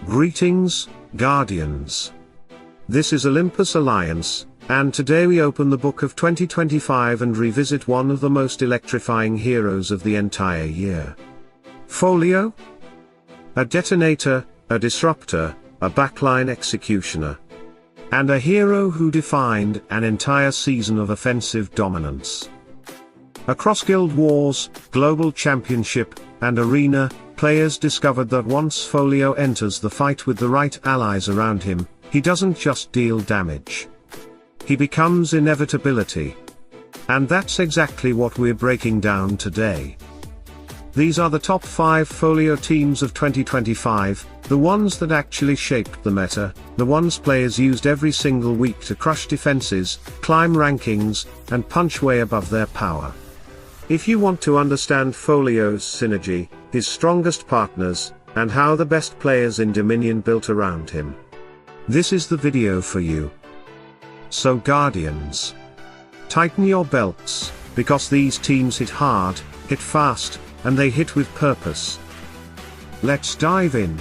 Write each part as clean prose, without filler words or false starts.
Greetings, Guardians. This is Olympus Alliance, and today we open the book of 2025 and revisit one of the most electrifying heroes of the entire year. Folio? A detonator, a disruptor, a backline executioner. And a hero who defined an entire season of offensive dominance. Across guild wars, global championship, and arena, players discovered that once Folio enters the fight with the right allies around him, he doesn't just deal damage. He becomes inevitability. And that's exactly what we're breaking down today. These are the top 5 Folio teams of 2025, the ones that actually shaped the meta, the ones players used every single week to crush defenses, climb rankings, and punch way above their power. If you want to understand Folio's synergy, his strongest partners, and how the best players in Dominion built around him, this is the video for you. So Guardians, tighten your belts, because these teams hit hard, hit fast, and they hit with purpose. Let's dive in.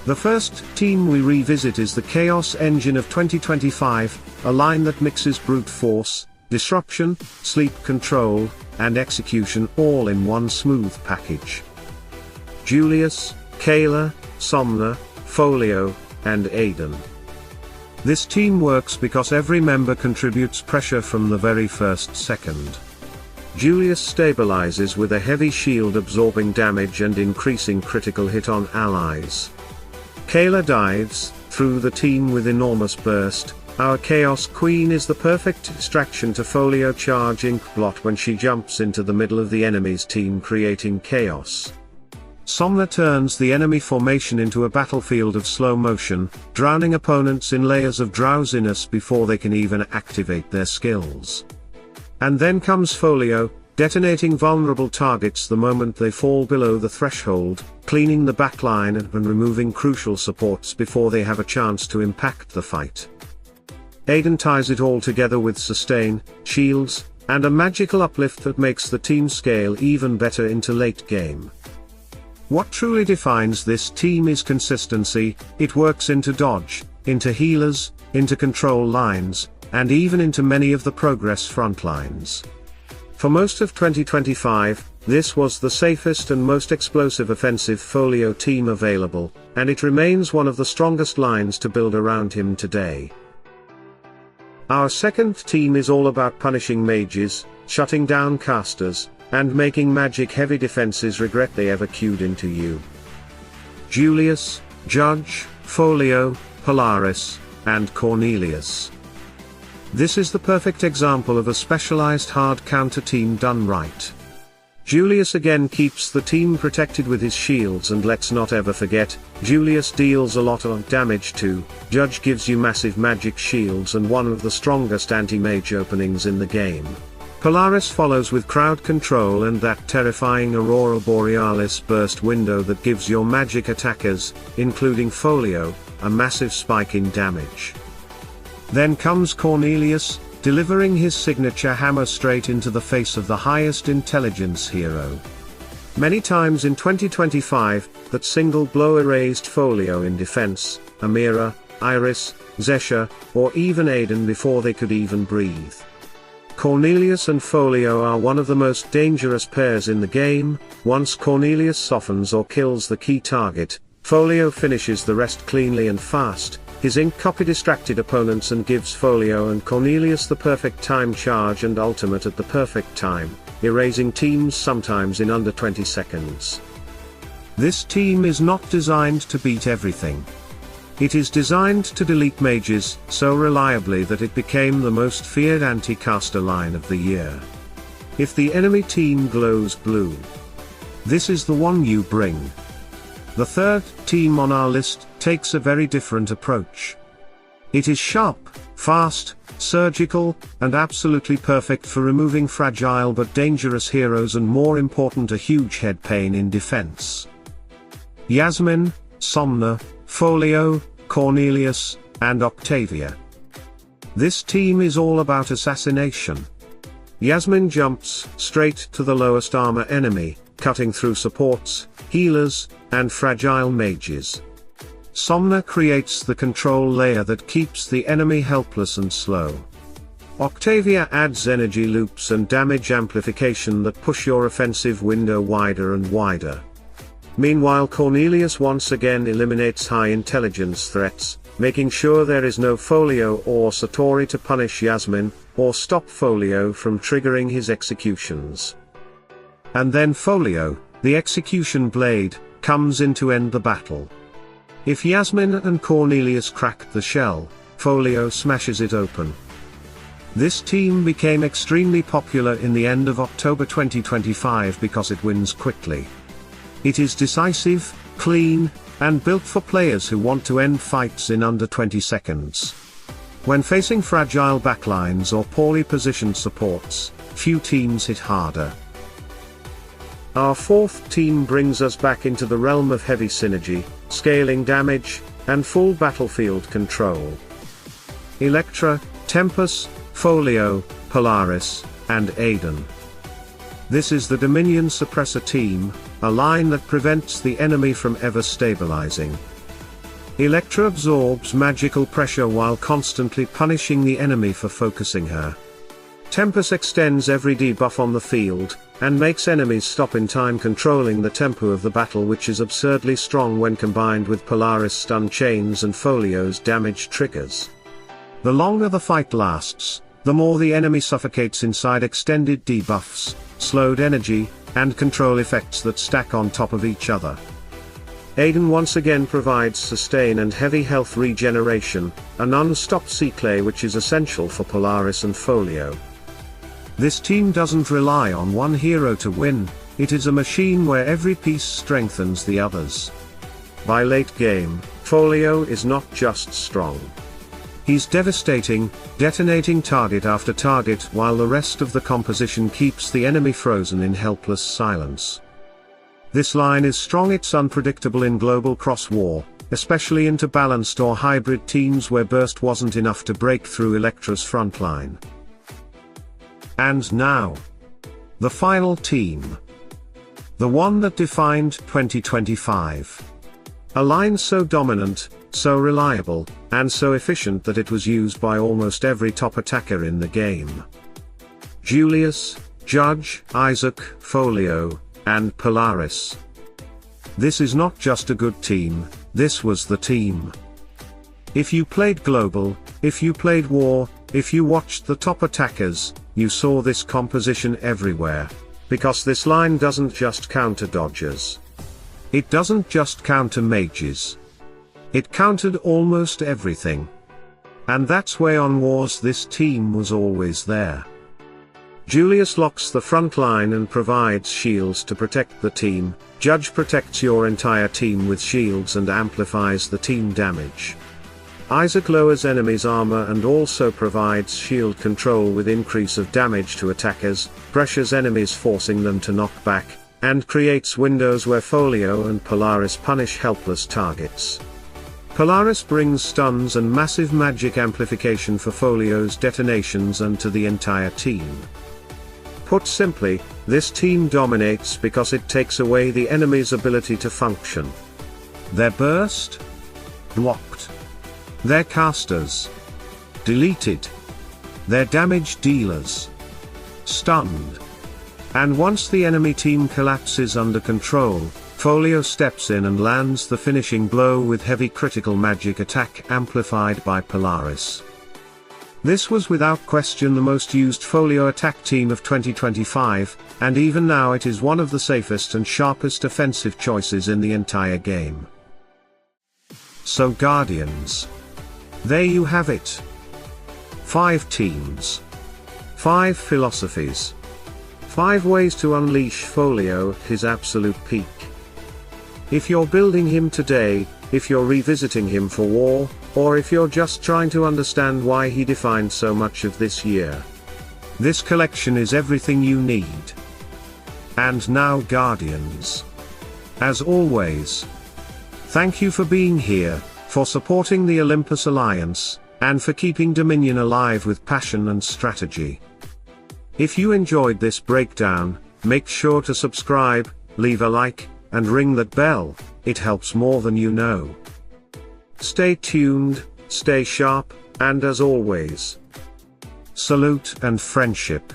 The first team we revisit is the Chaos Engine of 2025, a line that mixes brute force, disruption, sleep control, and execution all in one smooth package. Julius, Kayla, Somna, Folio, and Aidan. This team works because every member contributes pressure from the very first second. Julius stabilizes with a heavy shield absorbing damage and increasing critical hit on allies. Kayla dives through the team with enormous burst. Our Chaos Queen is the perfect distraction to Folio charge ink blot when she jumps into the middle of the enemy's team, creating chaos. Somna turns the enemy formation into a battlefield of slow motion, drowning opponents in layers of drowsiness before they can even activate their skills. And then comes Folio, detonating vulnerable targets the moment they fall below the threshold, cleaning the backline and removing crucial supports before they have a chance to impact the fight. Aidan ties it all together with sustain, shields, and a magical uplift that makes the team scale even better into late game. What truly defines this team is consistency. It works into dodge, into healers, into control lines, and even into many of the progress front lines. For most of 2025, this was the safest and most explosive offensive Folio team available, and it remains one of the strongest lines to build around him today. Our second team is all about punishing mages, shutting down casters, and making magic-heavy defenses regret they ever queued into you. Julius, Judge, Folio, Polaris, and Cornelius. This is the perfect example of a specialized hard counter team done right. Julius again keeps the team protected with his shields, and let's not ever forget, Julius deals a lot of damage too. Judge gives you massive magic shields and one of the strongest anti-mage openings in the game. Polaris follows with crowd control and that terrifying Aurora Borealis burst window that gives your magic attackers, including Folio, a massive spike in damage. Then comes Cornelius, delivering his signature hammer straight into the face of the highest intelligence hero. Many times in 2025, that single blow erased Folio in defense, Amira, Iris, Zesha, or even Aidan before they could even breathe. Cornelius and Folio are one of the most dangerous pairs in the game. Once Cornelius softens or kills the key target, Folio finishes the rest cleanly and fast. His ink copy distracted opponents and gives Folio and Cornelius the perfect time charge and ultimate at the perfect time, erasing teams sometimes in under 20 seconds. This team is not designed to beat everything. It is designed to delete mages so reliably that it became the most feared anti-caster line of the year. If the enemy team glows blue, this is the one you bring. The third team on our list takes a very different approach. It is sharp, fast, surgical, and absolutely perfect for removing fragile but dangerous heroes, and more important, a huge head pain in defense. Yasmin, Somna, Folio, Cornelius, and Octavia. This team is all about assassination. Yasmin jumps straight to the lowest armor enemy, cutting through supports, healers, and fragile mages. Somna creates the control layer that keeps the enemy helpless and slow. Octavia adds energy loops and damage amplification that push your offensive window wider and wider. Meanwhile, Cornelius once again eliminates high intelligence threats, making sure there is no Folio or Satori to punish Yasmin, or stop Folio from triggering his executions. And then Folio, the execution blade, comes in to end the battle. If Yasmin and Cornelius crack the shell, Folio smashes it open. This team became extremely popular in the end of October 2025 because it wins quickly. It is decisive, clean, and built for players who want to end fights in under 20 seconds. When facing fragile backlines or poorly positioned supports, few teams hit harder. Our fourth team brings us back into the realm of heavy synergy, scaling damage, and full battlefield control. Electra, Tempus, Folio, Polaris, and Aidan. This is the Dominion Suppressor team, a line that prevents the enemy from ever stabilizing. Electra absorbs magical pressure while constantly punishing the enemy for focusing her. Tempus extends every debuff on the field, and makes enemies stop in time, controlling the tempo of the battle, which is absurdly strong when combined with Polaris stun chains and Folio's damage triggers. The longer the fight lasts, the more the enemy suffocates inside extended debuffs, slowed energy, and control effects that stack on top of each other. Aidan once again provides sustain and heavy health regeneration, a non-stop C-clay which is essential for Polaris and Folio. This team doesn't rely on one hero to win, it is a machine where every piece strengthens the others. By late game, Folio is not just strong. He's devastating, detonating target after target while the rest of the composition keeps the enemy frozen in helpless silence. This line is strong, it's unpredictable in global cross-war, especially into balanced or hybrid teams where burst wasn't enough to break through Electra's front line. And now, the final team. The one that defined 2025. A line so dominant, so reliable, and so efficient that it was used by almost every top attacker in the game. Julius, Judge, Isaac, Folio, and Polaris. This is not just a good team, this was the team. If you played Global, if you played War, if you watched the top attackers, you saw this composition everywhere. Because this line doesn't just counter dodgers. It doesn't just counter mages. It countered almost everything. And that's why on Wars this team was always there. Julius locks the front line and provides shields to protect the team, Judge protects your entire team with shields and amplifies the team damage. Isaac lowers enemies' armor and also provides shield control with increase of damage to attackers, pressures enemies forcing them to knock back, and creates windows where Folio and Polaris punish helpless targets. Polaris brings stuns and massive magic amplification for Folio's detonations and to the entire team. Put simply, this team dominates because it takes away the enemy's ability to function. Their burst? Blocked. Their casters? Deleted. Their damage dealers? Stunned. And once the enemy team collapses under control, Folio steps in and lands the finishing blow with heavy critical magic attack amplified by Polaris. This was without question the most used Folio attack team of 2025, and even now it is one of the safest and sharpest offensive choices in the entire game. So Guardians. There you have it. 5 teams. 5 philosophies. 5 ways to unleash Folio at his absolute peak. If you're building him today, if you're revisiting him for War, or if you're just trying to understand why he defined so much of this year, this collection is everything you need. And now Guardians. As always, thank you for being here, for supporting the Olympus Alliance, and for keeping Dominion alive with passion and strategy. If you enjoyed this breakdown, make sure to subscribe, leave a like, and ring that bell, it helps more than you know. Stay tuned, stay sharp, and as always, salute and friendship.